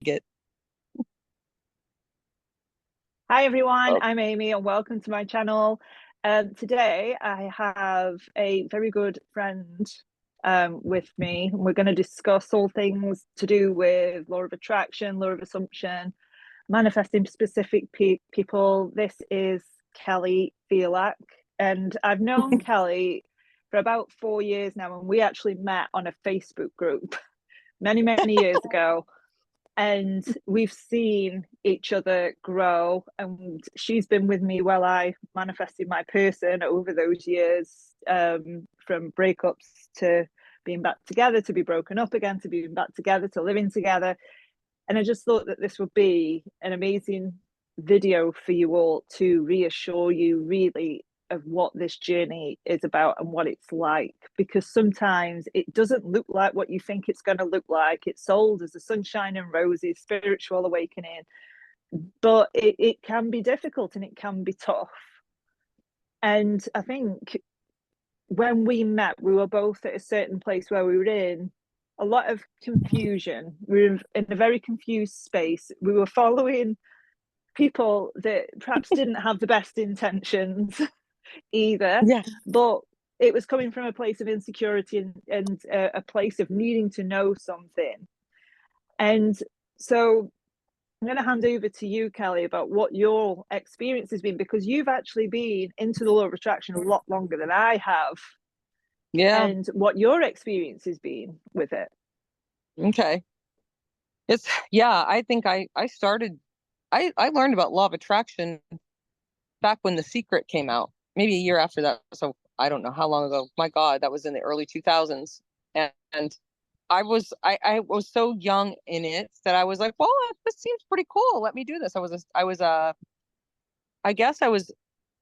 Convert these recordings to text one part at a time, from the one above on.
get. Hi everyone, Oh, I'm Amy and welcome to my channel. Today I have a very good friend with me, and we're going to discuss all things to do with law of attraction, law of assumption, manifesting specific people. This is Kellie Felak, and I've known Kellie for about 4 years now, and we actually met on a Facebook group many years ago, and we've seen each other grow, and she's been with me while I manifested my person over those years, from breakups to being back together, to be broken up again, to being back together, to living together. And I just thought that this would be an amazing video for you all to reassure you really of what this journey is about and what it's like, because sometimes it doesn't look like what you think it's going to look like. It's sold as a sunshine and roses spiritual awakening, but it can be difficult and it can be tough. And I think when we met, we were both at a certain place where we were in a lot of confusion. We were in a very confused space. We were following people that perhaps didn't have the best intentions either, yeah. but it was coming from a place of insecurity and a place of needing to know something. And so I'm going to hand over to you, Kellie, about what your experience has been, because you've actually been into the law of attraction a lot longer than I have, Yeah. and what your experience has been with it. Okay. Yeah, I think I started I learned about law of attraction back when The Secret came out, maybe a year after that. So I don't know how long ago. My God, that was in the early 2000s. And I was so young in it that I was like, well, this seems pretty cool. Let me do this. I guess I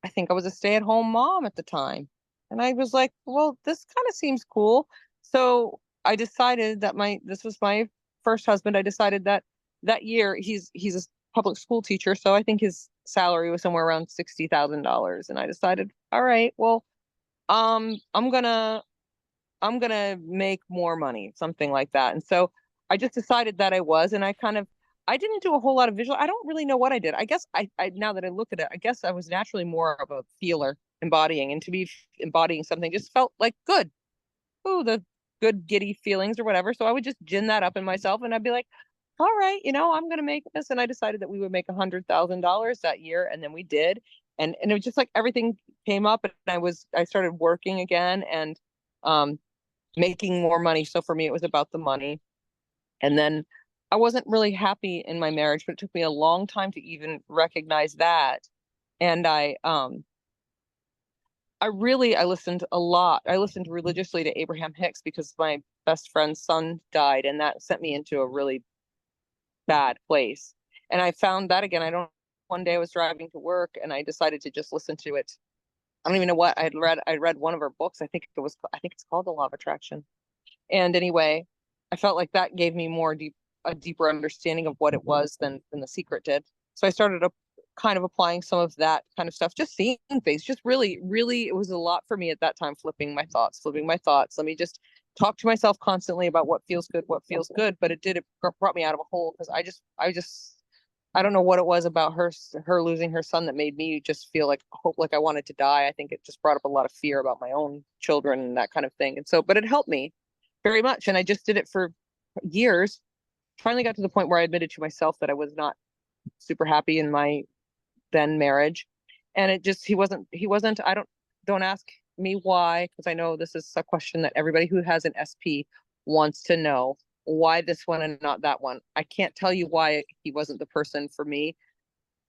think I was a stay-at-home mom at the time. And I was like, well, this kind of seems cool. So I decided that this was my first husband. I decided that that year he's a public school teacher, so I think his salary was somewhere around $60,000. And I decided, all right, well, I'm gonna make more money, something like that. And so I just decided that I was, and I didn't do a whole lot of visual. I don't really know what I did. I guess I now that I look at it, I guess I was naturally more of a feeler embodying, and to be embodying something just felt like good. Oh, the good giddy feelings or whatever. So I would just gin that up in myself, and I'd be like, all right, I'm gonna make this. And I decided that we would make $100,000 that year, and then we did. And it was just like everything came up, and I started working again, and um making more money. So for me, it was about the money. And then I wasn't really happy in my marriage, but it took me a long time to even recognize that. And I listened a lot. I listened religiously to Abraham Hicks because my best friend's son died, and that sent me into a really bad place. And I found that again. One day I was driving to work and I decided to just listen to it. I don't even know what I'd read. I read one of her books. I think it's called The Law of Attraction. And anyway, I felt like that gave me a deeper understanding of what it was than The Secret did. So I started kind of applying some of that kind of stuff, just seeing things, just really, it was a lot for me at that time, flipping my thoughts. Let me just talk to myself constantly about what feels good, what feels good. But it brought me out of a hole because I don't know what it was about her losing her son that made me just feel like hope, like I wanted to die. I think it just brought up a lot of fear about my own children and that kind of thing. And so, but it helped me very much. And I just did it for years. Finally got to the point where I admitted to myself that I was not super happy in my then marriage. And he wasn't, don't ask me why, because I know this is a question that everybody who has an SP wants to know. Why this one and not that one? I can't tell you why he wasn't the person for me.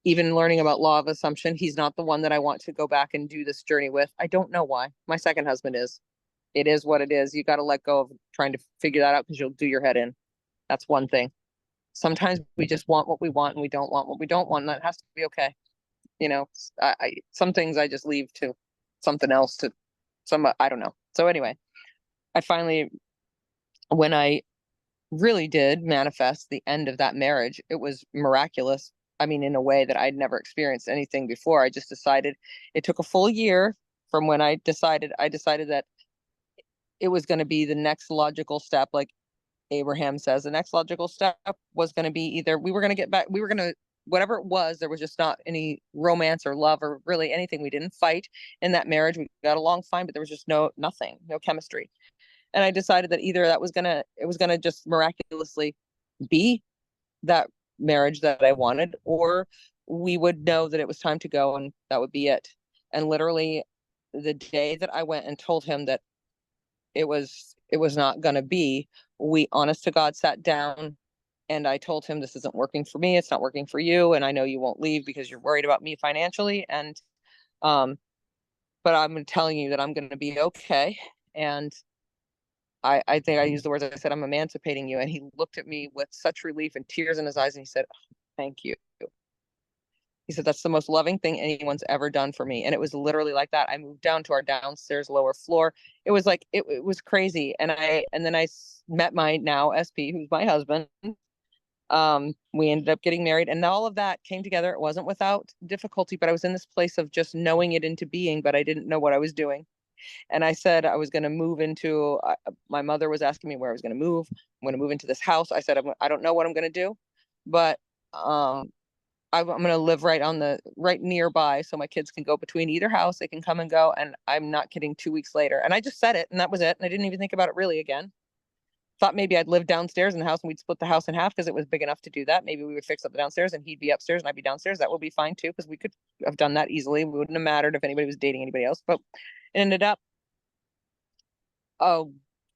Even learning about law of assumption, he's not the one that I want to go back and do this journey with. I don't know why. My second husband is. It is what it is. You got to let go of trying to figure that out because you'll do your head in. That's one thing. Sometimes we just want what we want and we don't want what we don't want. And that has to be okay. Some things I just leave to something else, to I don't know. So anyway, I finally, when I really did manifest the end of that marriage, it was miraculous. I mean, in a way that I'd never experienced anything before. I just decided it took a full year from when I decided that it was going to be the next logical step. Like Abraham says the next logical step was going to be either we were going to get back, we were going to, whatever it was, there was just not any romance or love or really anything. We didn't fight in that marriage. We got along fine, but there was just nothing, no chemistry. And I decided that either it was going to just miraculously be that marriage that I wanted, or we would know that it was time to go and that would be it. And literally the day that I went and told him that it was not going to be, we honest to God sat down and I told him, this isn't working for me, it's not working for you, and I know you won't leave because you're worried about me financially, and um but I'm telling you that I'm going to be okay. And I think I used the words, I said, I'm emancipating you. And he looked at me with such relief and tears in his eyes. And he said, oh, thank you. He said, that's the most loving thing anyone's ever done for me. And it was literally like that. I moved down to our downstairs lower floor. It was like, it was crazy. And then I met my now SP, who's my husband. We ended up getting married, and all of that came together. It wasn't without difficulty, but I was in this place of just knowing it into being, but I didn't know what I was doing. And I said I was going to move into, my mother was asking me where I was going to move. I'm going to move into this house. I said, I don't know what I'm going to do, but I'm going to live right nearby so my kids can go between either house. They can come and go. And I'm not kidding, 2 weeks later. And I just said it, and that was it. And I didn't even think about it really again. Thought maybe I'd live downstairs in the house and we'd split the house in half because it was big enough to do that. Maybe we would fix up the downstairs and he'd be upstairs and I'd be downstairs. That would be fine too, because we could have done that easily. It wouldn't have mattered if anybody was dating anybody else. But it ended up, a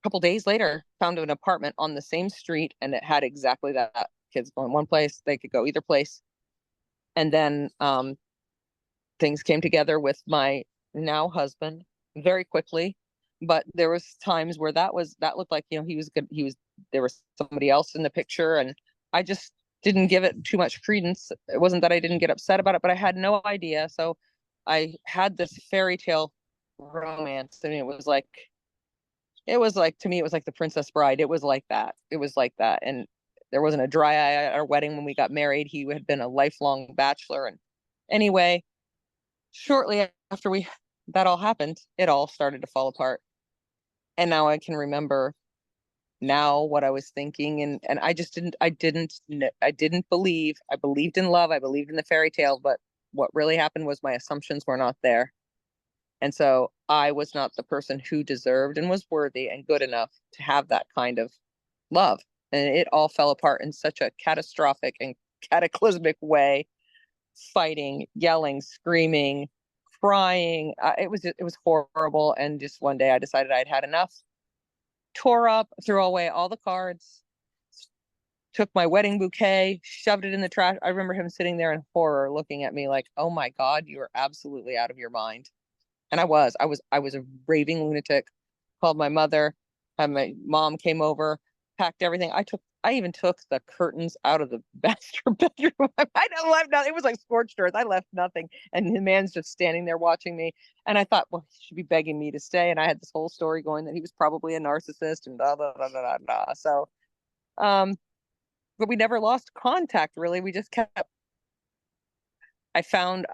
couple days later, found an apartment on the same street, and it had exactly that. Kids going one place, they could go either place. And then things came together with my now husband very quickly. But there was times where that looked like, he was good. There was somebody else in the picture, and I just didn't give it too much credence. It wasn't that I didn't get upset about it, but I had no idea. So I had this fairy tale romance, and it was like, to me, it was like the Princess Bride. It was like that. It was like that. And there wasn't a dry eye at our wedding when we got married. He had been a lifelong bachelor. And anyway, shortly after that all happened, it all started to fall apart. And now I can remember now what I was thinking. And I just I didn't believe. I believed in love. I believed in the fairy tale, but what really happened was my assumptions were not there. And so I was not the person who deserved and was worthy and good enough to have that kind of love. And it all fell apart in such a catastrophic and cataclysmic way. Fighting, yelling, screaming, crying. It was horrible. And just one day I decided I'd had enough. Tore up, threw away all the cards, took my wedding bouquet, shoved it in the trash. I remember him sitting there in horror looking at me like, oh my God, you are absolutely out of your mind. And I was a raving lunatic. Called my mother, had my mom came over, packed everything. I even took the curtains out of the master bedroom. I don't left nothing. It was like scorched earth. I left nothing. And the man's just standing there watching me. And I thought, well, he should be begging me to stay. And I had this whole story going that he was probably a narcissist and blah, blah, blah, blah, blah, blah. So, but we never lost contact, really. We just kept, I found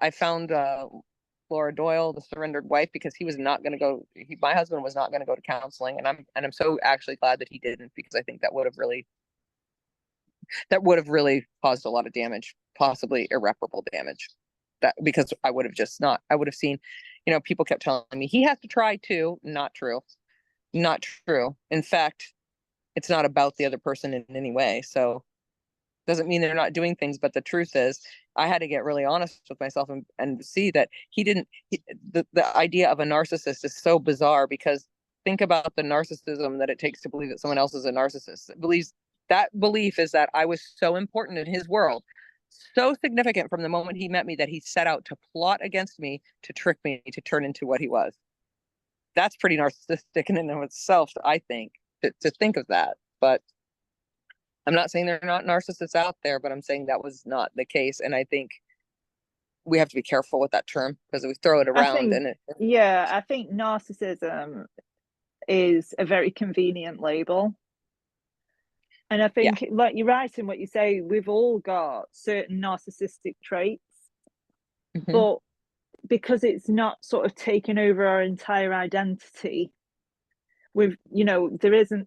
Laura Doyle, the surrendered wife, because he was not going to go. My husband was not going to go to counseling, and I'm so actually glad that he didn't, because I think that would have really caused a lot of damage, possibly irreparable damage. That because I would have just not. I would have seen, people kept telling me he has to try too. Not true. Not true. In fact, it's not about the other person in any way. So doesn't mean they're not doing things, but the truth is I had to get really honest with myself and see that the idea of a narcissist is so bizarre, because think about the narcissism that it takes to believe that someone else is a narcissist. That belief is that I was so important in his world, so significant from the moment he met me, that he set out to plot against me, to trick me, to turn into what he was. That's pretty narcissistic in and of itself, I think, to think of that. But I'm not saying there are not narcissists out there, but I'm saying that was not the case. And I think we have to be careful with that term, because we throw it around I think narcissism is a very convenient label. And I think, like you're right in what you say, we've all got certain narcissistic traits, but because it's not sort of taken over our entire identity, there isn't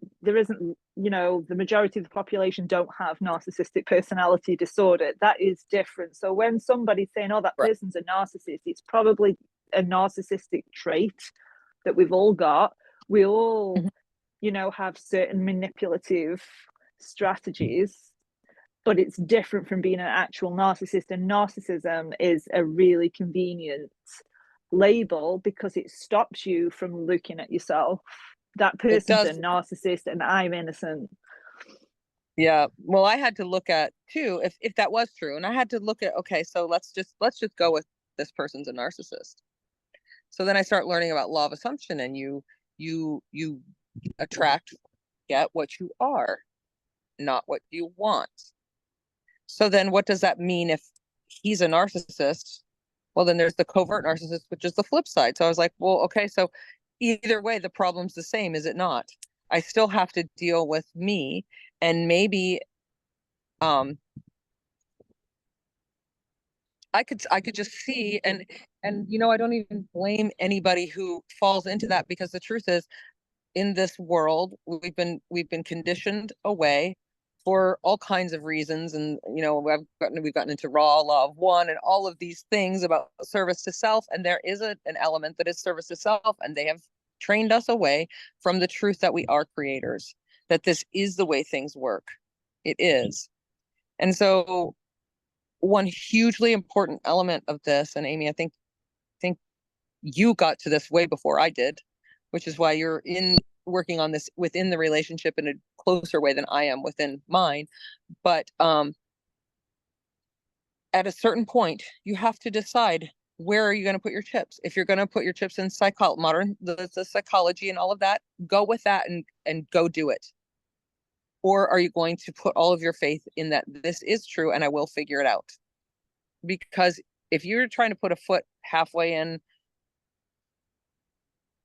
you know, the majority of the population don't have narcissistic personality disorder. That is different. So when somebody's saying, oh, that Right. person's a narcissist, it's probably a narcissistic trait that we've all got. We all, Mhm. you know, have certain manipulative strategies, but it's different from being an actual narcissist. And narcissism is a really convenient label because it stops you from looking at yourself. That It person's a does. narcissist and I'm innocent. Yeah. Well, I had to look at too, if that was true. And I had to look at, okay, so let's just go with this person's a narcissist. So then I start learning about law of assumption, and you attract, get what you are, not what you want. So then what does that mean if he's a narcissist? Well, then there's the covert narcissist, which is the flip side. So I was like, well, okay, so either way, the problem's the same, is it not? I still have to deal with me, and maybe um I could just see, and I don't even blame anybody who falls into that, because the truth is, in this world, we've been conditioned away for all kinds of reasons. And we've gotten into raw law of one and all of these things about service to self, and there is an element that is service to self, and they have trained us away from the truth that we are creators, that this is the way things work. It is. And so one hugely important element of this, and Amy, I think you got to this way before I did, which is why you're in working on this within the relationship in a closer way than I am within mine. But at a certain point, you have to decide, where are you going to put your chips? If you're going to put your chips in the psychology and all of that, go with that and go do it. Or are you going to put all of your faith in that this is true and I will figure it out? Because if you're trying to put a foot halfway in,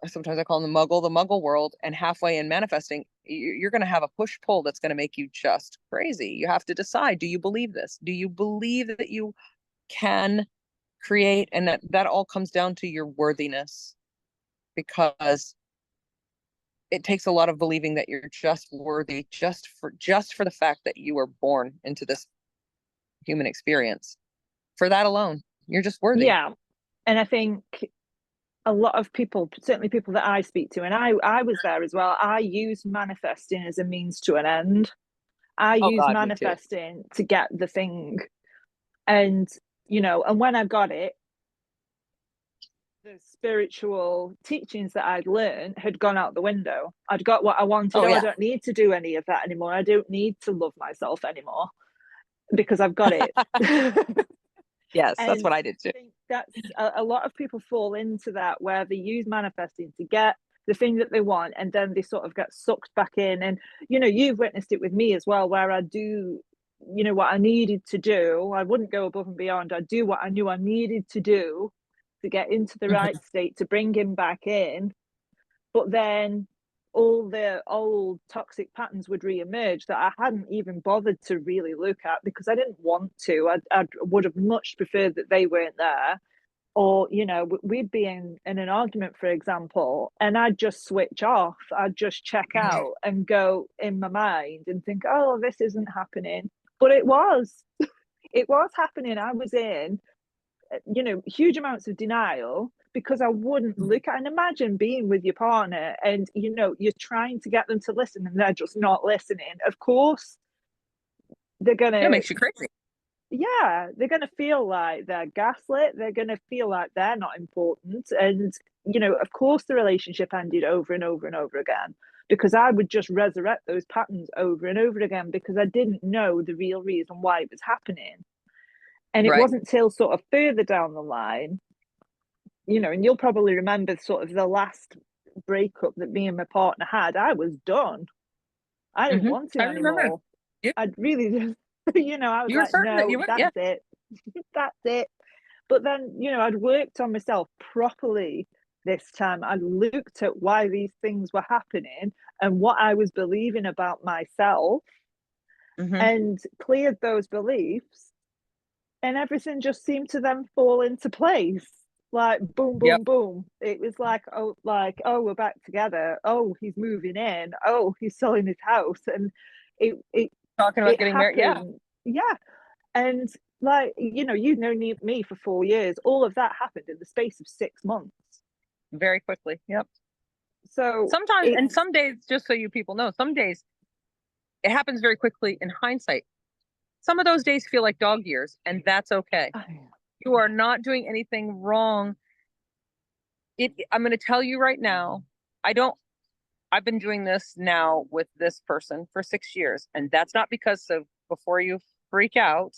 sometimes I call them the muggle world, and halfway in manifesting, you're going to have a push pull that's going to make you just crazy. You have to decide, do you believe this? Do you believe that you can create? And that all comes down to your worthiness, because it takes a lot of believing that you're just worthy, just for the fact that you were born into this human experience. For that alone, you're just worthy. Yeah. And I think a lot of people, certainly people that I speak to, and I was there as well, I use manifesting as a means to an end. I Oh use God, me too. manifesting to get the thing. And, you know, and when I got it, the spiritual teachings that I'd learned had gone out the window. I'd got what I wanted. Oh Oh, I yeah. don't need to do any of that anymore. I don't need to love myself anymore because I've got it. Yes, that's And what I did too. I think that's a lot of people fall into that, where they use manifesting to get the thing that they want, and then they sort of get sucked back in. And, you know, you've witnessed it with me as well, where I do, you know, what I needed to do. I wouldn't go above and beyond. I'd do what I knew I needed to do to get into the Mhm. right state to bring him back in. But then all the old toxic patterns would re-emerge that I hadn't even bothered to really look at because I didn't want to. I would have much preferred that they weren't there. Or, you know, we'd be in an argument, for example, and I'd just switch off. I'd just check out and go in my mind and think, oh, this isn't happening. But it was. It was happening. I was in, you know, huge amounts of denial because I wouldn't look at, and imagine being with your partner and, you know, you're trying to get them to listen and they're just not listening. Of course, they're going It to, makes you crazy. yeah, they're going to feel like they're gaslit. They're going to feel like they're not important. And, you know, of course, the relationship ended over and over and over again because I would just resurrect those patterns over and over again because I didn't know the real reason why it was happening. And it Right. wasn't till sort of further down the line, you know, and you'll probably remember sort of the last breakup that me and my partner had. I was done. I didn't want I him remember. anymore. Yeah, I'd really just, you know, I was you were like, certain that no, you would. that's Yeah. it. That's it. But then, you know, I'd worked on myself properly this time. I looked at why these things were happening and what I was believing about myself Hmm. and cleared those beliefs, and everything just seemed to then fall into place. like boom, Yep. boom, boom. It was like, oh, we're back together. Oh, he's moving in. Oh, he's selling his house, and it it Talking about it getting married. Yeah. happened. Yeah, and like, you've known me for 4 years. All of that happened in the space of 6 months. Very quickly. Yep. So Sometimes, and it's some days, just so you people know, some days it happens very quickly in hindsight. Some of those days feel like dog years, and that's okay. You are not doing anything wrong. I'm going to tell you right now, I don't, I've been doing this now with this person for 6 years, and that's not because of before you freak out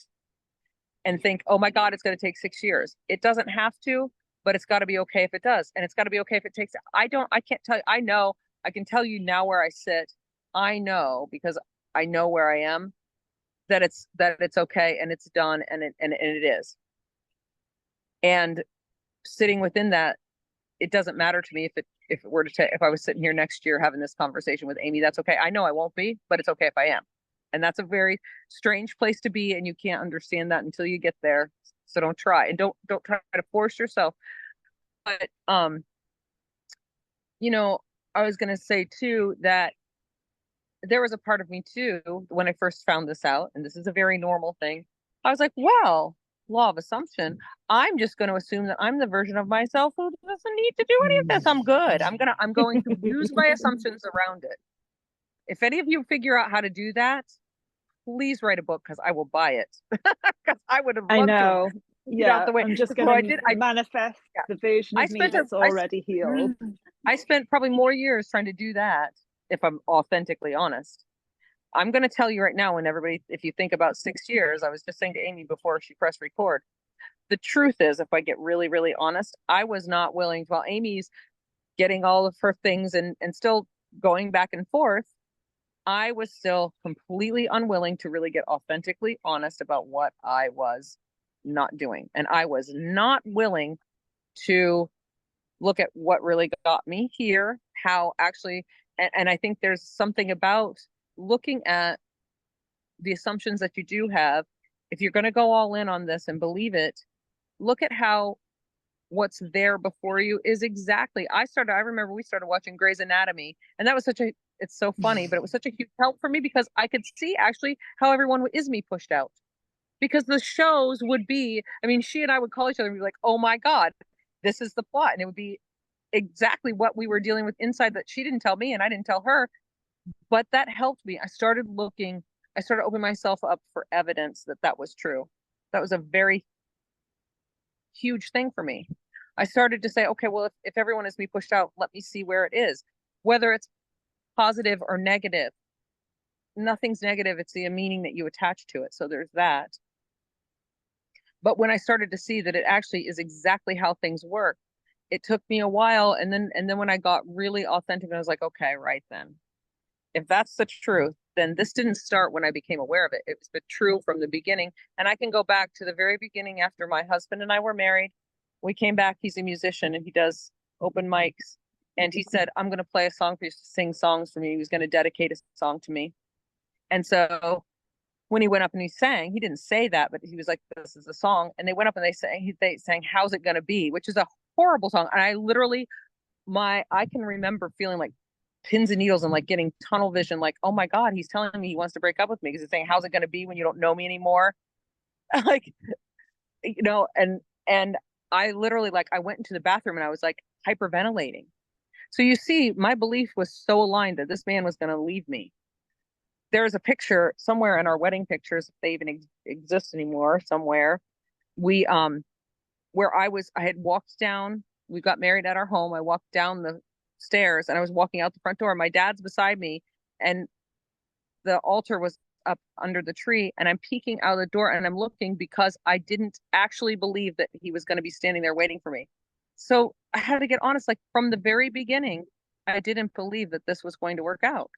and think, oh my God, it's going to take 6 years. It doesn't have to, but it's got to be okay if it does. And it's got to be okay if it takes, I can't tell you, I know, I can tell you now where I sit. I know because I know where I am that it's okay and it's done and it is. And sitting within that, it doesn't matter to me if it were to if I was sitting here next year having this conversation with Amy, that's okay. I know I won't be, but it's okay if I am. And that's a very strange place to be, and you can't understand that until you get there. So don't try, and don't try to force yourself. But you know, I was gonna say too that there was a part of me too when I first found this out, and this is a very normal thing. I was like, well, law of assumption. I'm just going to assume that I'm the version of myself who doesn't need to do any of this. I'm good. I'm going to use my assumptions around it. If any of you figure out how to do that, please write a book because I will buy it. Because I would have I loved to have know. figured out Yeah, the way. I'm just So going I to did. manifest Yeah. the version I of me spent that's already healed. I spent probably more years trying to do that. If I'm authentically honest, I'm going to tell you right now, when everybody, if you think about 6 years, I was just saying to Amy before she pressed record, the truth is, if I get really, really honest, I was not willing, while Amy's getting all of her things and still going back and forth, I was still completely unwilling to really get authentically honest about what I was not doing. And I was not willing to look at what really got me here, how actually, and I think there's something about looking at the assumptions that you do have. If you're going to go all in on this and believe it, look at how what's there before you is exactly. I remember we started watching Grey's Anatomy, and that was it's so funny, but it was such a huge help for me because I could see actually how everyone is me pushed out. Because the shows would be, I mean, she and I would call each other and be like, oh my God, this is the plot. And it would be exactly what we were dealing with inside that she didn't tell me and I didn't tell her. But that helped me. I started opening myself up for evidence that that was true. That was a very huge thing for me. I started to say, okay, well, if everyone is me pushed out, let me see where it is, whether it's positive or negative. Nothing's negative. It's the meaning that you attach to it. So there's that. But when I started to see that it actually is exactly how things work, it took me a while. And then when I got really authentic, I was like, okay, right then. If that's the truth, then this didn't start when I became aware of it. It's been true from the beginning. And I can go back to the very beginning after my husband and I were married. We came back. He's a musician and he does open mics. And he said, I'm going to play a song for you to sing songs for me. He was going to dedicate a song to me. And so when he went up and he sang, he didn't say that, but he was like, this is a song. And they went up and they sang, how's it going to be? Which is a horrible song. And I literally, I can remember feeling like pins and needles and like getting tunnel vision, like, oh my God, he's telling me he wants to break up with me because he's saying, how's it going to be when you don't know me anymore? Like, and I literally, like, I went into the bathroom and I was like hyperventilating. So you see, my belief was so aligned that this man was going to leave me. There's a picture somewhere in our wedding pictures, if they even exist anymore, somewhere. We, where I had walked down, we got married at our home. I walked down the stairs and I was walking out the front door. My dad's beside me and the altar was up under the tree and I'm peeking out of the door and I'm looking because I didn't actually believe that he was going to be standing there waiting for me. So I had to get honest, like from the very beginning, I didn't believe that this was going to work out.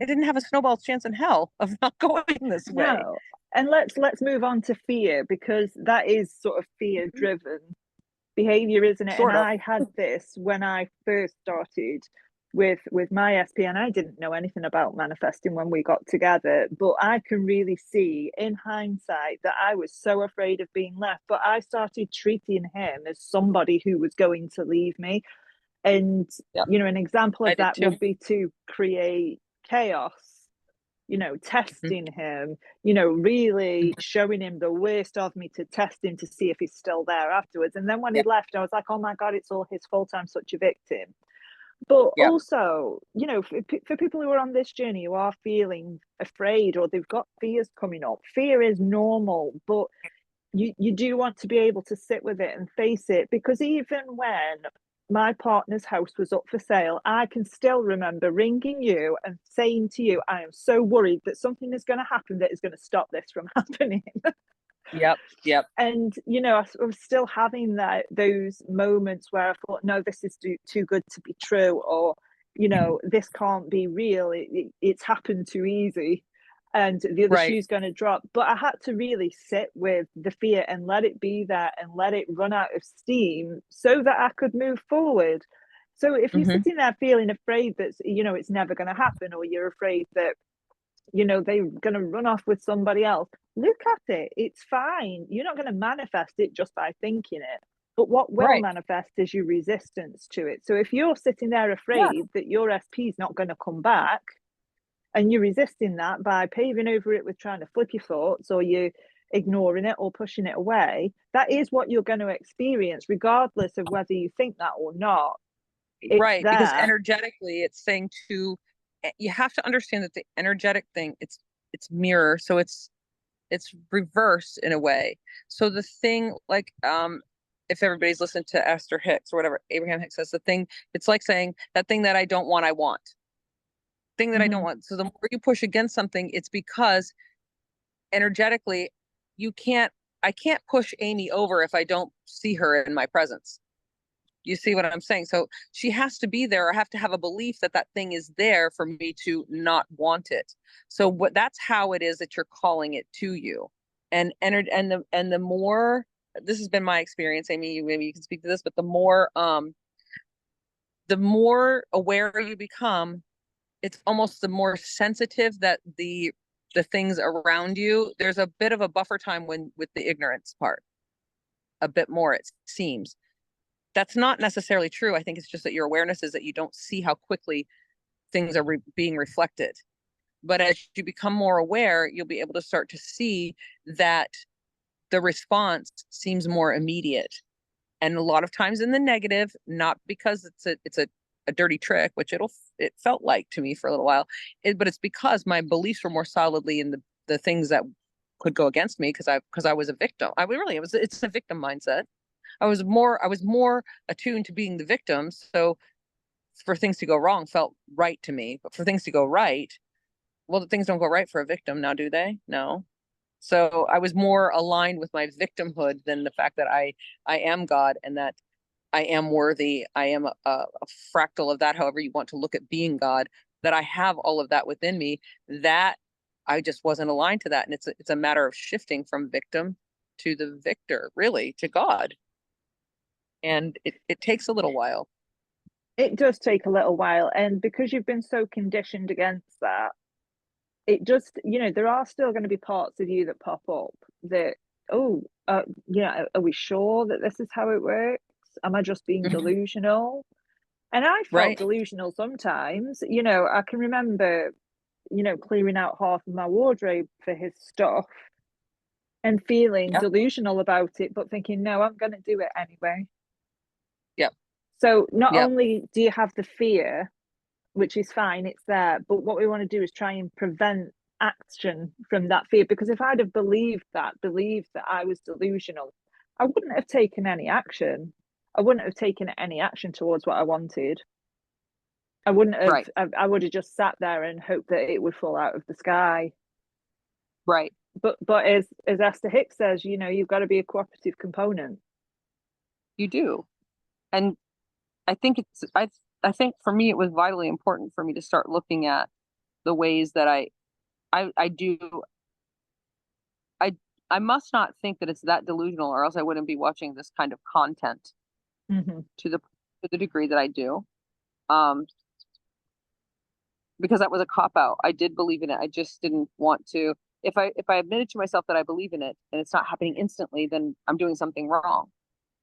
It didn't have a snowball's chance in hell of not going this way. No. And let's move on to fear, because that is sort of fear driven behavior, isn't it? Sort And of. I had this when I first started with my SP, and I didn't know anything about manifesting when we got together, but I can really see in hindsight that I was so afraid of being left, but I started treating him as somebody who was going to leave me. And Yep. an example I of did that too. would be to create chaos, Mhm. testing him, really showing him the worst of me to test him to see if he's still there afterwards. And then when he Yep. left, I was like, oh my God, it's all his fault. I'm such a victim. But Yep. also, for people who are on this journey who are feeling afraid or they've got fears coming up, fear is normal, but you do want to be able to sit with it and face it, because even when my partner's house was up for sale, I can still remember ringing you and saying to you, I am so worried that something is going to happen that is going to stop this from happening. Yep. Yep. And I was still having those moments where I thought, no, this is too good to be true, or this can't be real. It's happened too easy, and the other Right. shoe's going to drop. But I had to really sit with the fear and let it be there and let it run out of steam so that I could move forward. So if you're Hmm. sitting there feeling afraid that it's never going to happen, or you're afraid that they're going to run off with somebody else, look at it. It's fine. You're not going to manifest it just by thinking it. But what will Right. manifest is your resistance to it. So if you're sitting there Yeah. afraid that your SP is not going to come back, and you're resisting that by paving over it with trying to flip your thoughts, or you ignoring it or pushing it away, that is what you're going to experience, regardless of whether you think that or not. It's Right. Because there. energetically, it's saying to, you have to understand that the energetic thing, it's mirror. So it's reversed in a way. So the thing, like, if everybody's listened to Esther Hicks or whatever, Abraham Hicks says, the thing, it's like saying that thing that I don't want, I want. Thing that I don't Mm-hmm. want. So the more you push against something, it's because energetically, you can't, I can't push Amy over if I don't see her in my presence. You see what I'm saying? So she has to be there. I have to have a belief that that thing is there for me to not want it. So what, that's how it is that you're calling it to you. And the more, this has been my experience, Amy, maybe you can speak to this, but the more aware you become, it's almost the more sensitive that the things around you, there's a bit of a buffer time when with the ignorance part, a bit more, it seems. That's not necessarily true. I think it's just that your awareness is that you don't see how quickly things are being reflected. But as you become more aware, you'll be able to start to see that the response seems more immediate. And a lot of times in the negative, not because it's a dirty trick, which it felt like to me for a little while, but it's because my beliefs were more solidly in the things that could go against me because I was a victim. It's a victim mindset. I was more attuned to being the victim. So for things to go wrong felt right to me. But for things to go right, well, the things don't go right for a victim now, do they? No. So I was more aligned with my victimhood than the fact that I am God and that I am worthy. I am a fractal of that, however you want to look at being God, that I have all of that within me, that I just wasn't aligned to that. And it's a matter of shifting from victim to the victor, really, to God. And it takes a little while. It does take a little while, and because you've been so conditioned against that, it just there are still going to be parts of you that pop up that, oh, are we sure that this is how it works? Am I just being Mhm. delusional? And I felt Right. delusional sometimes. I can remember clearing out half of my wardrobe for his stuff and feeling Yeah. delusional about it, but thinking, no, I'm going to do it anyway. Yep. So not Yep. only do you have the fear, which is fine, it's there. But what we want to do is try and prevent action from that fear. Because if I'd have believed that I was delusional, I wouldn't have taken any action. I wouldn't have taken any action towards what I wanted. I wouldn't have, Right. I would have just sat there and hoped that it would fall out of the sky. Right. But as Esther Hicks says, you've got to be a cooperative component. You do. And I think I think for me it was vitally important for me to start looking at the ways that I do I I must not think that it's that delusional, or else I wouldn't be watching this kind of content Mm-hmm. to the degree that I do. Um because that was a cop out. I did believe in it. I just didn't want to. If I admitted to myself that I believe in it and it's not happening instantly, then I'm doing something wrong.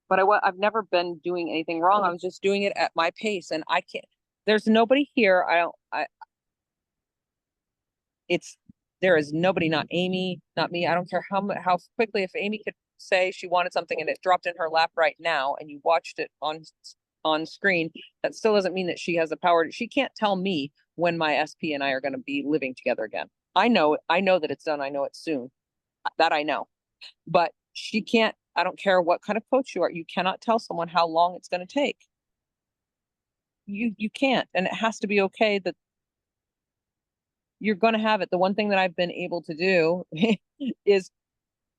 But I've never been doing anything wrong. I was just doing it at my pace, and I can't. There's nobody here. I don't. I. It's there is nobody, not Amy, not me. I don't care how quickly. If Amy could say she wanted something and it dropped in her lap right now, and you watched it on screen, that still doesn't mean that she has the power. She can't tell me when my SP and I are going to be living together again. I know that it's done. I know it's soon. That I know. But she can't. I don't care what kind of coach you are. You cannot tell someone how long it's going to take. You can't. And it has to be okay that you're going to have it. The one thing that I've been able to do is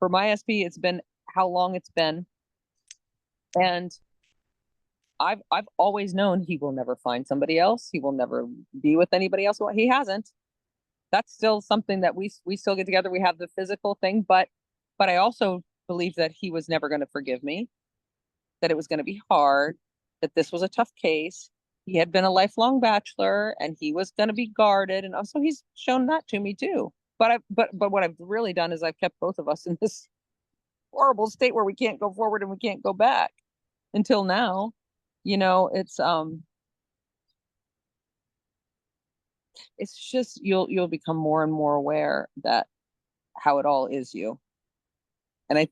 for my SP, it's been how long it's been. And I've always known he will never find somebody else. He will never be with anybody else. Well, he hasn't. That's still something that we still get together. We have the physical thing, but I also believe that he was never going to forgive me, that it was going to be hard, that this was a tough case. He had been a lifelong bachelor and he was going to be guarded. And also he's shown that to me too. But what I've really done is I've kept both of us in this horrible state where we can't go forward and we can't go back until now. It's just you'll become more and more aware that how it all is you. And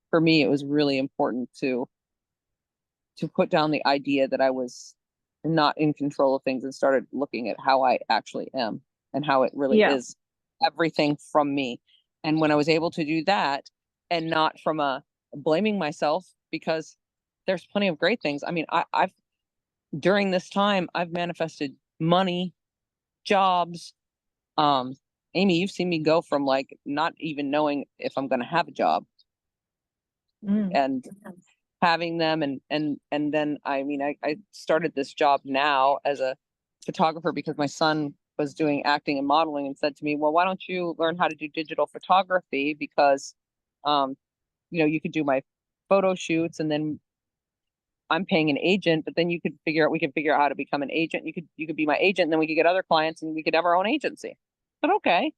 for me, it was really important to put down the idea that I was not in control of things and started looking at how I actually am and how it really is everything from me. And when I was able to do that and not from blaming myself, because there's plenty of great things. I mean, I've during this time, I've manifested money, jobs. Amy, you've seen me go from like not even knowing if I'm going to have a job and having them. And then, I mean, I started this job now as a photographer because my son was doing acting and modeling and said to me, well, why don't you learn how to do digital photography? Because, you could do my photo shoots and then I'm paying an agent, but then we could figure out how to become an agent. You could be my agent and then we could get other clients and we could have our own agency. But okay.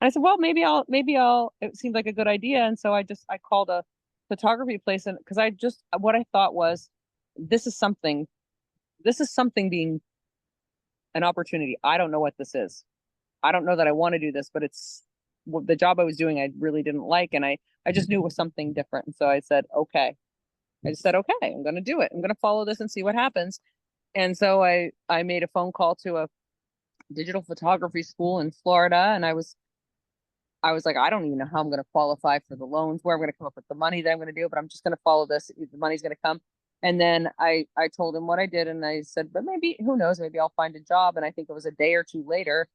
And I said, well, maybe I'll, it seemed like a good idea. And so I called a photography place, and because what I thought was, this is something being an opportunity. I don't know what this is. I don't know that I want to do this, but it's the job I was doing, I really didn't like. And I just knew it was something different. And so I said, okay. I just said, okay, I'm going to do it. I'm going to follow this and see what happens. And so I made a phone call to a digital photography school in Florida. And I was like, I don't even know how I'm going to qualify for the loans, where I'm going to come up with the money that I'm going to do, but I'm just going to follow this. The money's going to come. And then I told him what I did. And I said, but maybe, who knows, maybe I'll find a job. And I think it was a day or two later,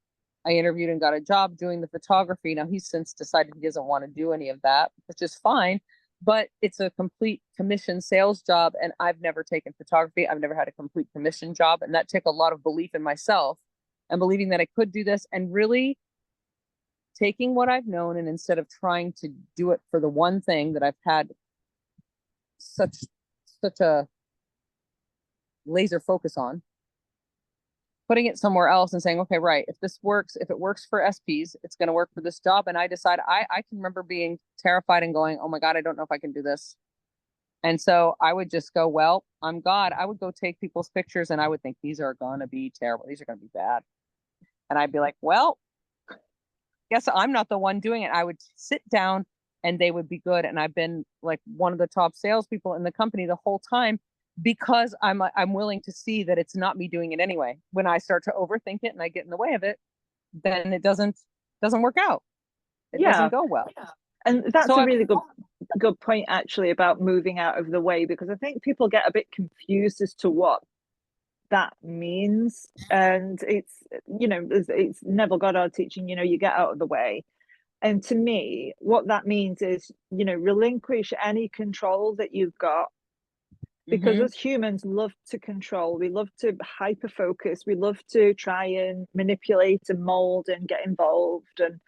I interviewed and got a job doing the photography. Now he's since decided he doesn't want to do any of that, which is fine, but it's a complete commission sales job. And I've never taken photography. I've never had a complete commission job. And that took a lot of belief in myself and believing that I could do this, and really taking what I've known, and instead of trying to do it for the one thing that I've had such a laser focus on, putting it somewhere else and saying, okay, right, if it works for SPs, it's going to work for this job. And I decide, I can remember being terrified and going, oh my God, I don't know if I can do this. And so I would just go, well, I'm God. I would go take people's pictures and I would think, these are going to be terrible. These are going to be bad. And I'd be like, well, guess I'm not the one doing it. I would sit down and they would be good. And I've been like one of the top salespeople in the company the whole time, because I'm willing to see that it's not me doing it anyway. When I start to overthink it and I get in the way of it, then it doesn't work out. It doesn't go well. Yeah. And that's a really good point, actually, about moving out of the way, because I think people get a bit confused as to what that means. And it's Neville Goddard teaching, you get out of the way. And to me, what that means is, relinquish any control that you've got, because as humans love to control, we love to hyper focus, we love to try and manipulate and mold and get involved. And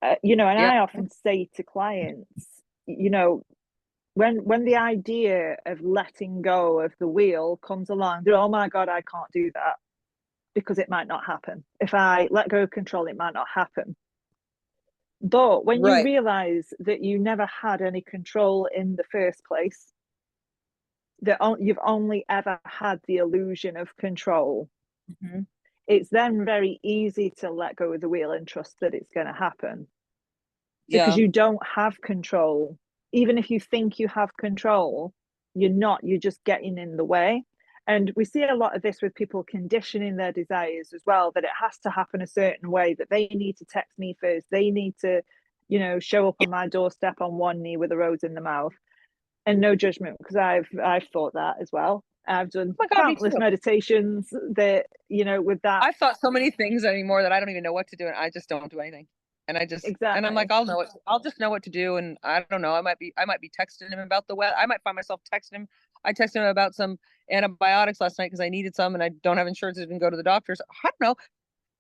I often say to clients, when the idea of letting go of the wheel comes along, oh my God, I can't do that, because it might not happen. If I let go of control, it might not happen. But when you Right. realize that you never had any control in the first place, that you've only ever had the illusion of control, Mm-hmm. it's then very easy to let go of the wheel and trust that it's going to happen, because Yeah. you don't have control. Even if you think you have control, you're not, you're just getting in the way. And we see a lot of this with people conditioning their desires as well, that it has to happen a certain way, that they need to text me first, they need to, show up on my doorstep on one knee with a rose in the mouth. And no judgment, because I've thought that as well. I've done Oh my God, me countless too. meditations that, with that. I've thought so many things anymore that I don't even know what to do, and I just don't do anything. And I'm like, Exactly. I'll just know what to do, and I don't know. I might be texting him about the weather. I might find myself texting him. I texted him about some antibiotics last night because I needed some, and I don't have insurance. I didn't go to the doctor's. I don't know.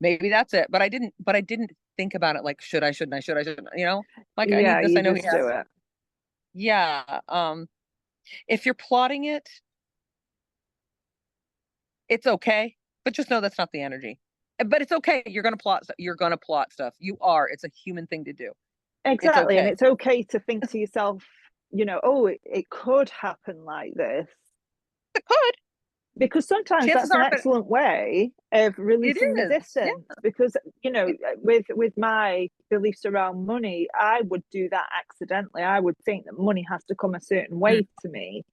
Maybe that's it. But I didn't. But I didn't think about it like, should I? Shouldn't I? Should I? Shouldn't I? Like I Yeah, need this. I you know he just has. do it. Yeah. If you're plotting it, it's okay, but just know that's not the energy. But it's okay. You're gonna plot. You're gonna plot stuff. You are. It's a human thing to do. It's Exactly. And okay. it's okay to think to yourself, oh, it could happen like this. It could. Because sometimes Chances that's an are, but excellent way of it releasing is. Yeah. resistance. Because, with my beliefs around money, I would do that accidentally. I would think that money has to come a certain Mm. way to me,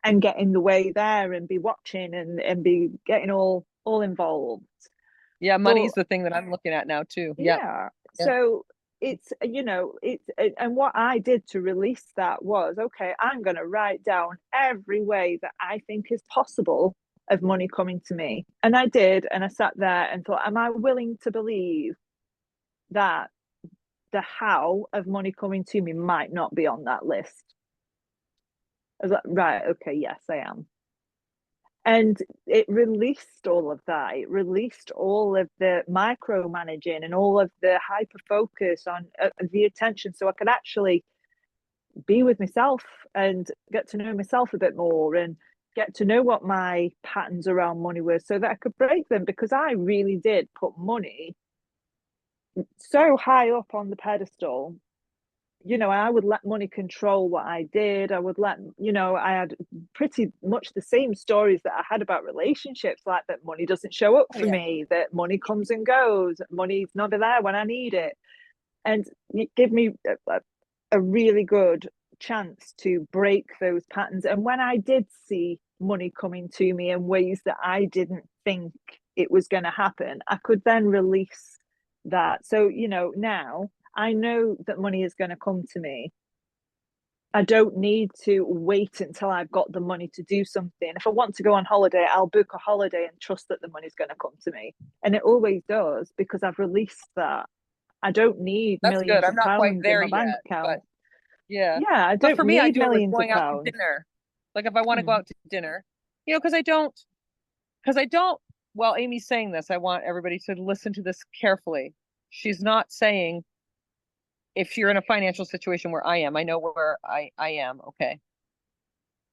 and get in the way there, and be watching, and be getting all involved. Yeah. But Money's the thing that I'm looking at now too. Yep. yeah, Yeah. so and what I did to release that was, okay, I'm going to write down every way that I think is possible of money coming to me. And I did, and I sat there and thought, am I willing to believe that the how of money coming to me might not be on that list? I was like, right, okay, yes, I am. And it released all of that. It released all of the micromanaging and all of the hyper focus on the attention, so I could actually be with myself and get to know myself a bit more, and get to know what my patterns around money were, so that I could break them, because I really did put money so high up on the pedestal. I would let money control what I did. I would let, I had pretty much the same stories that I had about relationships, like that money doesn't show up Oh, for yeah. me, that money comes and goes, money's never there when I need it. And it gave me a really good chance to break those patterns. And when I did see money coming to me in ways that I didn't think it was going to happen, I could then release that. So, now I know that money is going to come to me. I don't need to wait until I've got the money to do something. If I want to go on holiday, I'll book a holiday and trust that the money's going to come to me. And it always does, because I've released that. I don't need That's good. millions I'm of not quite pounds in there my bank yet, but account. yeah. Yeah, I But don't for me, I need do it with millions of going out to pounds. dinner. Like if I want to go Mm. out to dinner, because I don't, well, Amy's saying this, I want everybody to listen to this carefully. She's not saying if you're in a financial situation where I am, I know where I am. Okay.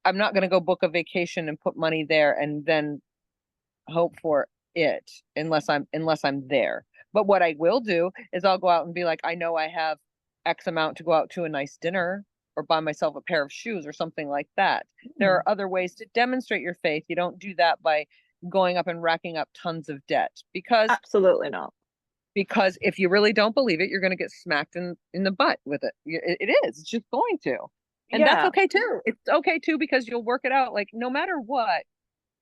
I'm not going to go book a vacation and put money there and then hope for it unless I'm there. But what I will do is I'll go out and be like, I know I have X amount to go out to a nice dinner or buy myself a pair of shoes or something like that. There Mm. are other ways to demonstrate your faith. You don't do that by going up and racking up tons of debt Absolutely not. because if you really don't believe it, you're going to get smacked in the butt with it. It is. It's just going to. And that's Yeah, okay too. It's okay too because you'll work it out. Like no matter what,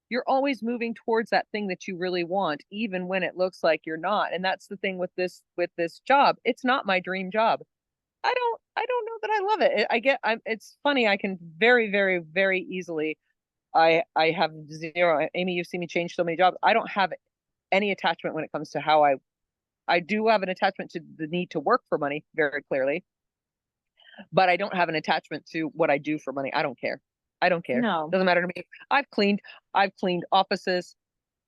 you're always moving towards that thing that you really want, even when it looks like you're not. And that's the thing with this job. It's not my dream job. I don't know that I love it. It's funny. I can very, very, very easily. I have zero. Amy, you've seen me change so many jobs. I don't have any attachment when it comes to how I do have an attachment to the need to work for money very clearly, but I don't have an attachment to what I do for money. I don't care. I don't care. no, Doesn't matter to me. I've cleaned offices.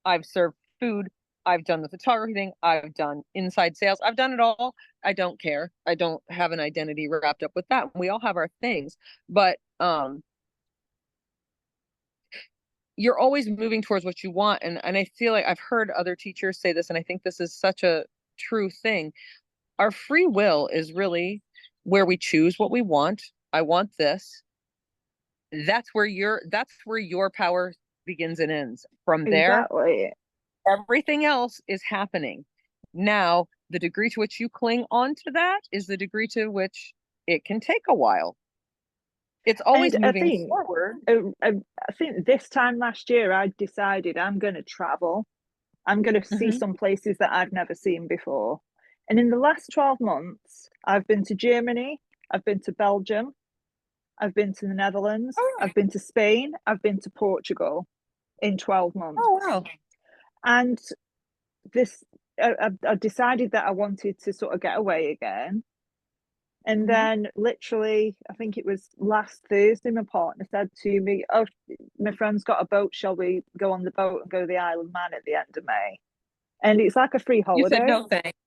I've served food. I've done the photography thing. I've done inside sales. I've done it all. I don't care. I don't have an identity wrapped up with that. We all have our things, but you're always moving towards what you want. And I feel like I've heard other teachers say this, and I think this is such a true thing. Our free will is really where we choose what we want. I want this. That's where your power begins and ends. From there, Exactly. everything else is happening. Now, the degree to which you cling on to that is the degree to which it can take a while. It's always And moving forward. I think this time last year, I decided I'm going to travel. I'm going to see Mhm. some places that I've never seen before. And in the last 12 months, I've been to Germany, I've been to Belgium, I've been to the Netherlands, Oh, I've been to Spain, I've been to Portugal in 12 oh months. wow. And this, I decided that I wanted to sort of get away again. And Mhm. then, literally, I think it was last Thursday, my partner said to me, "Oh, my friend's got a boat. Shall we go on the boat and go to the Isle of Man at the end of May?" And it's like a free You said holiday. no thanks.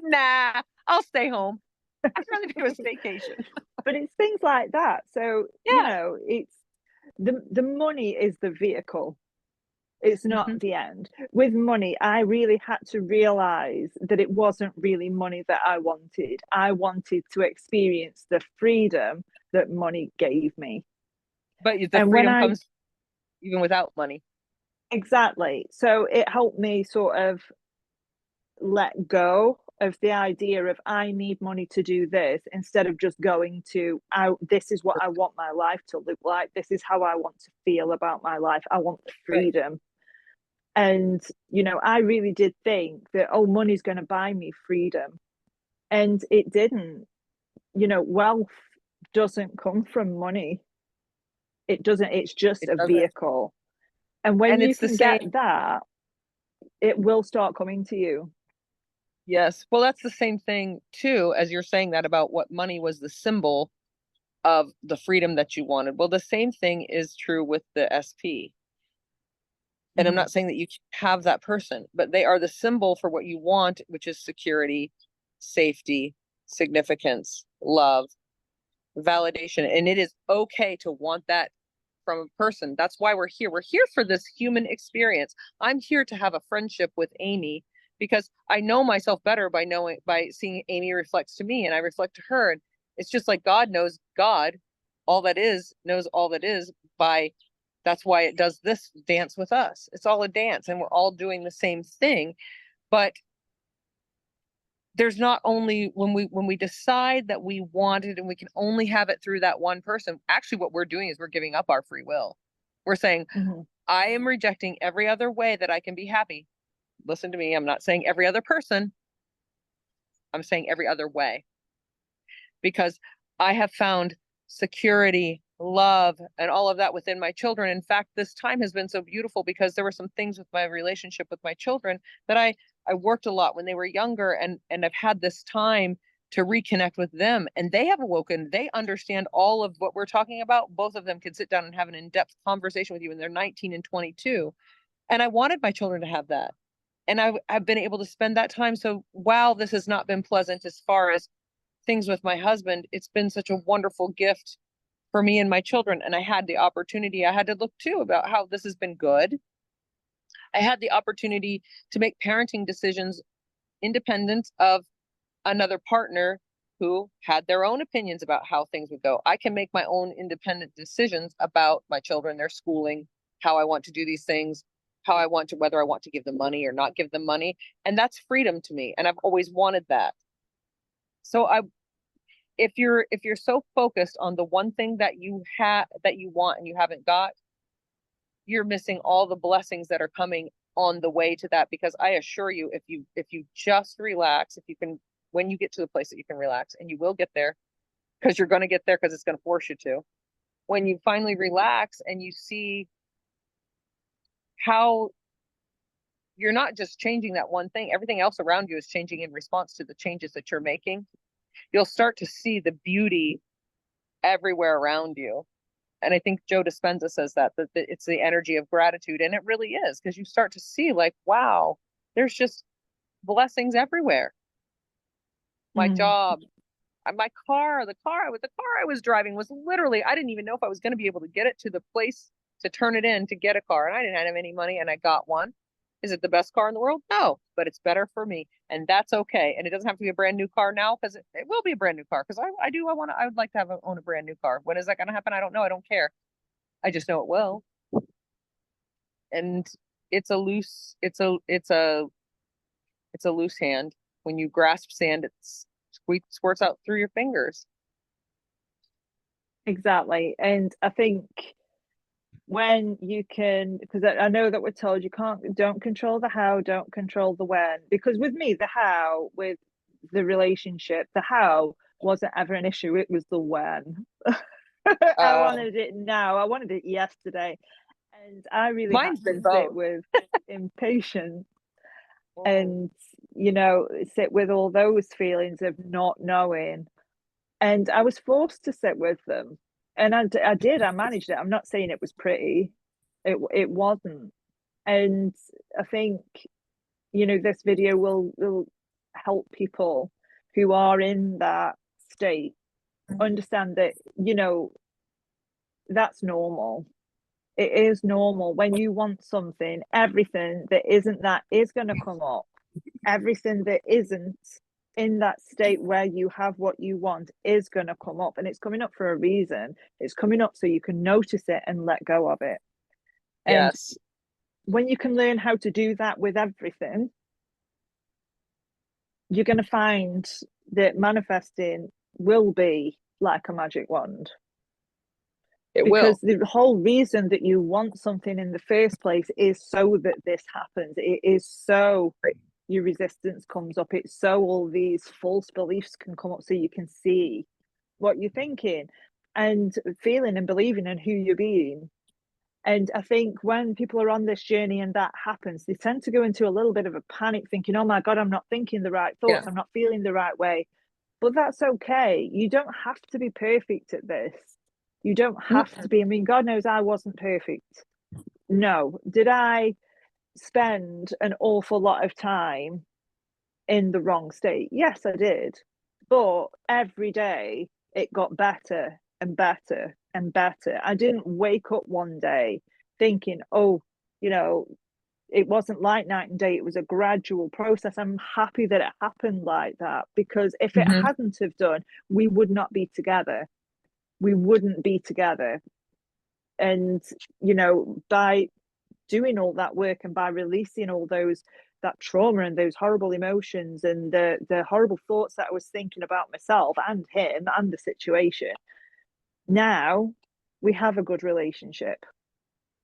Nah, I'll stay home. I'd rather do a staycation. But it's things like that. So, Yeah. it's the money is the vehicle. It's not Mhm. the end. With money, I really had to realize that it wasn't really money that I wanted. I wanted to experience the freedom that money gave me. But the And when freedom I comes even without money. exactly, so it helped me sort of let go of the idea of I need money to do this instead of just going to I this is what I want my life to look like. This is how I want to feel about my life. I want the Right. freedom. And I really did think that, oh, money's going to buy me freedom, and it didn't. Wealth doesn't come from money. It doesn't. It's just It a doesn't. vehicle. And when And you it's the can get same. that, it will start coming to you. Yes. Well, that's the same thing too, as you're saying that about what money was the symbol of the freedom that you wanted. Well, the same thing is true with the SP. And I'm Mhm. not saying that you have that person, but they are the symbol for what you want, which is security, safety, significance, love, validation. And it is okay to want that from a person. That's why we're here. We're here for this human experience. I'm here to have a friendship with Amy because I know myself better by seeing Amy reflects to me and I reflect to her. And it's just like God knows God, all that is knows all that is by that's why it does this dance with us. It's all a dance and we're all doing the same thing. But there's not only when we decide that we want it and we can only have it through that one person, actually what we're doing is we're giving up our free will. We're saying, Mhm. I am rejecting every other way that I can be happy. Listen to me, I'm not saying every other person, I'm saying every other way because I have found security, love, and all of that within my children. In fact, this time has been so beautiful because there were some things with my relationship with my children that I worked a lot when they were younger and I've had this time to reconnect with them and they have awoken. They understand all of what we're talking about. Both of them can sit down and have an in-depth conversation with you and they're 19 and 22. And I wanted my children to have that. And I've been able to spend that time. So while this has not been pleasant as far as things with my husband, it's been such a wonderful gift for me and my children. And I had the opportunity, I had to look too about how this has been good. I had the opportunity to make parenting decisions independent of another partner who had their own opinions about how things would go. I can make my own independent decisions about my children, their schooling, how I want to do these things, how I want to, whether I want to give them money or not give them money. And that's freedom to me. And I've always wanted that. So if you're so focused on the one thing that you have that you want and you haven't got, you're missing all the blessings that are coming on the way to that. Because I assure you, if you just relax, if you can, when you get to the place that you can relax, and you will get there, because you're going to get there because it's going to force you to. When you finally relax and you see how you're not just changing that one thing, everything else around you is changing in response to the changes that you're making. You'll start to see the beauty everywhere around you. And I think Joe Dispenza says that it's the energy of gratitude. And it really is because you start to see like, wow, there's just blessings everywhere. My Mm. job, the car I was driving was literally, I didn't even know if I was going to be able to get it to the place to turn it in to get a car, and I didn't have any money, and I got one. Is it the best car in the world? No, but it's better for me, and that's okay. And it doesn't have to be a brand new car now, because it will be a brand new car. Because I would like to own a brand new car. When is that going to happen? I don't know. I don't care. I just know it will. And it's a loose hand. When you grasp sand, it's squirts out through your fingers. Exactly. And I think when you can, because I know that we're told you don't control the how, don't control the when. Because with me, the how, with the relationship, the how wasn't ever an issue. It was the when. I Oh, wanted it now. I wanted it yesterday. And I really had mine's to been sit both. with impatience Mm. and, sit with all those feelings of not knowing. And I was forced to sit with them. And I did, I managed it. I'm not saying it was pretty. It wasn't. And I think, this video will help people who are in that state understand that, that's normal. It is normal. When you want something, everything that isn't that is going to come up. Everything that isn't in that state where you have what you want is going to come up, and it's coming up for a reason. It's coming up so you can notice it and let go of it. And Yes, when you can learn how to do that with everything, you're going to find that manifesting will be like a magic wand, it because will. the whole reason that you want something in the first place is so that this happens. It is so Right. your resistance comes up. It's so all these false beliefs can come up so you can see what you're thinking and feeling and believing and who you're being. And I think when people are on this journey and that happens, they tend to go into a little bit of a panic, thinking, oh my God, I'm not thinking the right Yeah. thoughts. I'm not feeling the right way. But that's okay. You don't have to be perfect at this. You don't have to Mm-mm. be. I mean, God knows I wasn't perfect. No. Did I spend an awful lot of time in the wrong state? Yes, I did. But every day it got better and better and better. I didn't wake up one day thinking, oh, you know, it wasn't like night and day. It was a gradual process. I'm happy that it happened like that, because if it Hmm. hadn't have done, we would not be together. We wouldn't be together. And, by doing all that work and by releasing all that trauma and those horrible emotions and the horrible thoughts that I was thinking about myself and him and the situation, now we have a good relationship,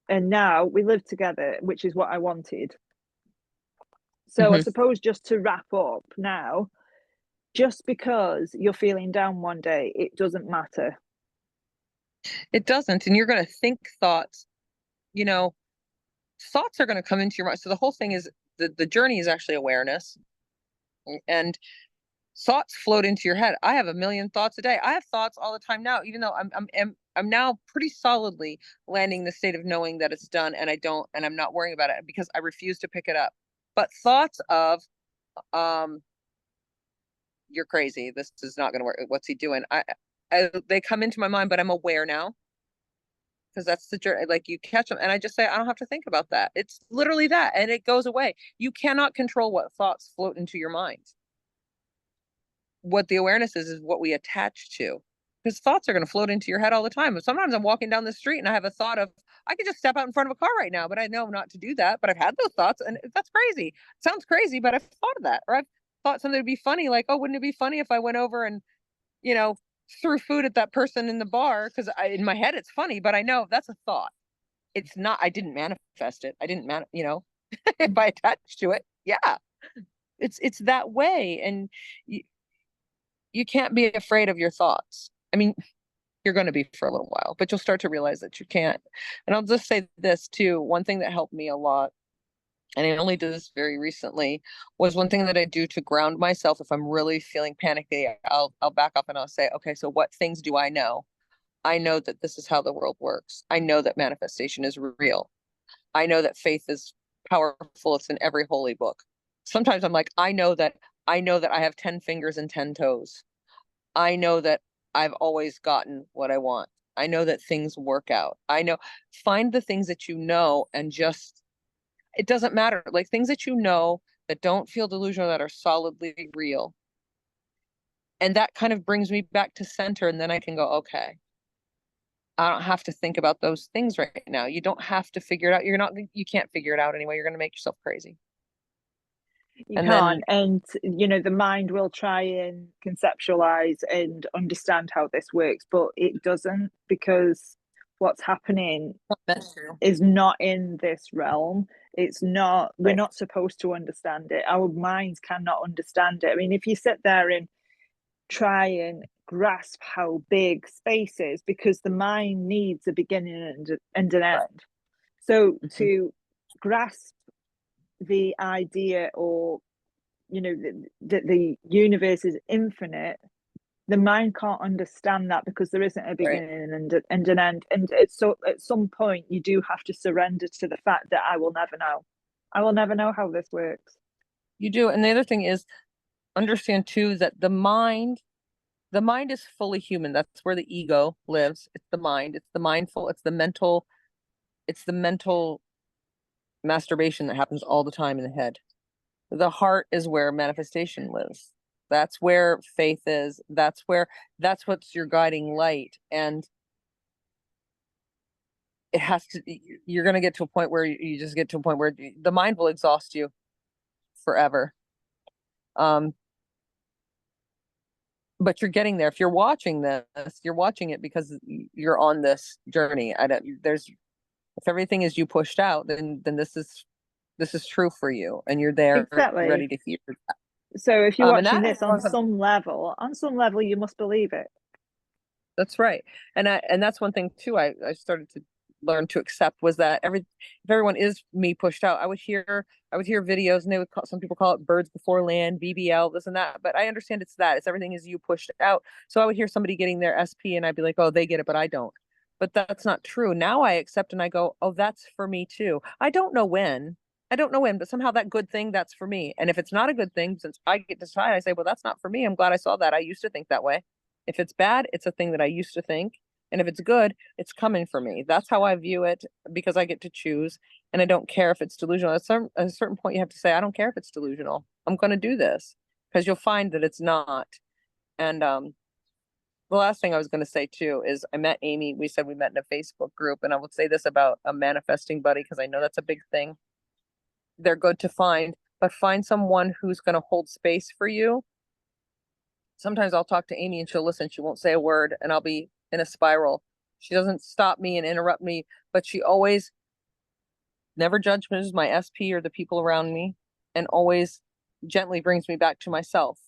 and now we live together, which is what I wanted. So I Hmm. suppose, just to wrap up now, just because you're feeling down one day, it doesn't matter. It doesn't. And you're going to think thoughts, you know, thoughts are going to come into your mind. So the whole thing is the journey is actually awareness, and thoughts float into your head. I have a million thoughts a day. I have thoughts all the time now, even though I'm now pretty solidly landing the state of knowing that it's done, and I'm not worrying about it because I refuse to pick it up. But thoughts of, um, you're crazy. This is not going to work. What's he doing? They come into my mind, but I'm aware now, because that's the journey. Like, you catch them, and I just say, I don't have to think about that. It's literally that, and it goes away. You cannot control what thoughts float into your mind. What the awareness is what we attach to, because thoughts are going to float into your head all the time. Sometimes I'm walking down the street and I have a thought of, I could just step out in front of a car right now, but I know not to do that. But I've had those thoughts, and that's crazy. It sounds crazy, but I've thought of that. Or I've thought something would be funny, like, oh, wouldn't it be funny if I went over and, you know threw food at that person in the bar? Because in my head it's funny, but I know that's a thought. It's not. I didn't manifest it. I didn't if I attach to it, yeah, it's that way. And you, you can't be afraid of your thoughts. I mean, you're going to be for a little while, but you'll start to realize that you can't. And I'll just say this too. One thing that helped me a lot, and I only did this very recently, was one thing that I do to ground myself. If I'm really feeling panicky, I'll back up and I'll say, okay, so what things do I know? I know that this is how the world works. I know that manifestation is real. I know that faith is powerful. It's in every holy book. Sometimes I'm like, I know that I have 10 fingers and 10 toes. I know that I've always gotten what I want. I know that things work out. I know, find the things that you know and just, it doesn't matter. Like things that you know that don't feel delusional, that are solidly real. And that kind of brings me back to center. And then I can go, okay, I don't have to think about those things right now. You don't have to figure it out. You can't figure it out anyway. You're going to make yourself crazy. You And can't. then, And, the mind will try and conceptualize and understand how this works, but it doesn't, because what's happening meant to. is not in this realm. It's not, we're Right. not supposed to understand it. Our minds cannot understand it. I mean, if you sit there and try and grasp how big space is, because the mind needs a beginning and an Right. end. So Mhm. to grasp the idea, or that the universe is infinite, the mind can't understand that, because there isn't a Right. beginning and an end. And so at some point you do have to surrender to the fact that I will never know. I will never know how this works. You do. And the other thing is, understand too that the mind is fully human. That's where the ego lives. It's the mind. It's the mindful. It's the mental masturbation that happens all the time in the head. The heart is where manifestation lives. That's where faith is. That's what's your guiding light. And it has to, you're going to get to a point where you just get to a point where the mind will exhaust you forever. Um, but you're getting there. If you're watching this, you're watching it because you're on this journey. I don't, there's, if everything is you pushed out, then this is true for you, and you're there ready Exactly. to hear that. So if you're And watching that has this, on some level you must believe it. that's right. And that's one thing too. I started to learn to accept was that if everyone is me pushed out, I would hear videos, and they would some people call it birds before land, BBL, this and that. But I understand it's everything is you pushed out. So I would hear somebody getting their SP, and I'd be like, oh, they get it, but I don't. But that's not true. Now I accept and I go, oh, that's for me too. I don't know when, but somehow that good thing, that's for me. And if it's not a good thing, since I get to decide, I say, well, that's not for me. I'm glad I saw that. I used to think that way. If it's bad, it's a thing that I used to think. And if it's good, it's coming for me. That's how I view it, because I get to choose. And I don't care if it's delusional. At a certain point, you have to say, I don't care if it's delusional. I'm going to do this, because you'll find that it's not. And the last thing I was going to say too is I met Amy. We said we met in a Facebook group. And I would say this about a manifesting buddy, because I know that's a big thing. They're good to find, but find someone who's going to hold space for you. Sometimes I'll talk to Amy and she'll listen. She won't say a word, and I'll be in a spiral. She doesn't stop me and interrupt me, but she always never judges my SP or the people around me, and always gently brings me back to myself.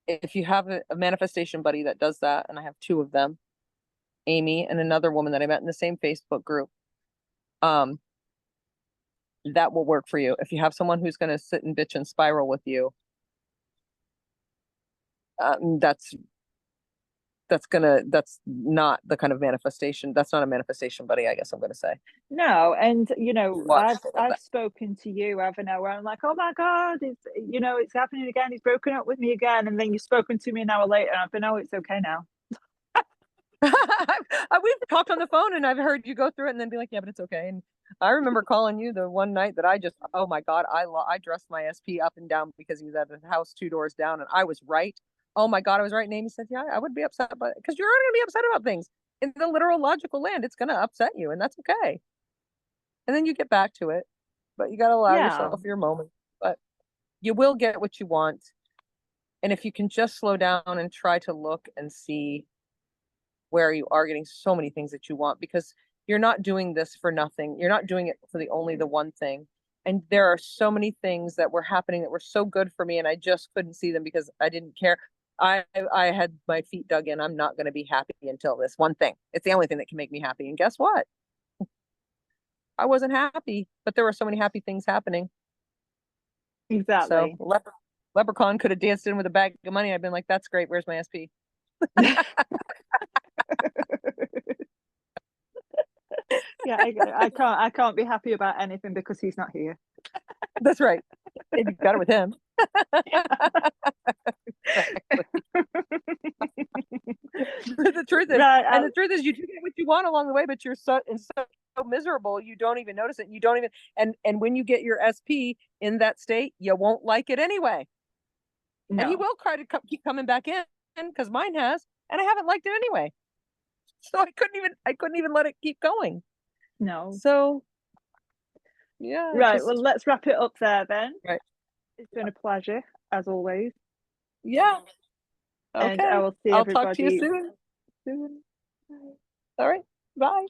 If you have a manifestation buddy that does that, and I have two of them, Amy and another woman that I met in the same Facebook group, um, that will work for you. If you have someone who's going to sit and bitch and spiral with you, that's that's not the kind of manifestation. That's not a manifestation buddy, I guess I'm gonna say. No, and Watchful of I've that. spoken to you, haven't I? Where I'm like, oh my god, it's happening again. He's broken up with me again, and then you've spoken to me an hour later, and I've been, oh, it's okay now. We've talked on the phone, and I've heard you go through it and then be like, yeah, but it's okay. And I remember calling you the one night that I just, oh my God, I dressed my SP up and down because he was at the house 2 doors down, and I was right. Oh my God, I was right. And Amy said, yeah, I would be upset, but because you're going to be upset about things in the literal logical land, it's going to upset you, and that's okay. And then you get back to it, but you got to allow Yeah, yourself your moment. But you will get what you want. And if you can just slow down and try to look and see where you are getting so many things that you want, because you're not doing this for nothing. You're not doing it for the one thing. And there are so many things that were happening that were so good for me, and I just couldn't see them because I didn't care. I had my feet dug in. I'm not going to be happy until this one thing. It's the only thing that can make me happy. And guess what? I wasn't happy, but there were so many happy things happening. So exactly. Leprechaun could have danced in with a bag of money. I've been like, that's great. Where's my SP? Yeah, I can't be happy about anything because he's not here. That's right. It'd be better with him. Exactly. The truth is, Right. and the truth is, you do get what you want along the way, but you're so miserable, you don't even notice it. You don't even, and when you get your SP in that state, you won't like it anyway. And he No. will try to keep coming back in because mine has, and I haven't liked it anyway. So I couldn't even let it keep going. No. So yeah, Right. Well, let's wrap it up there then. right. It's been a pleasure as always. Yeah. And I Okay. will see I'll talk to you everybody soon. soon. All right. Bye.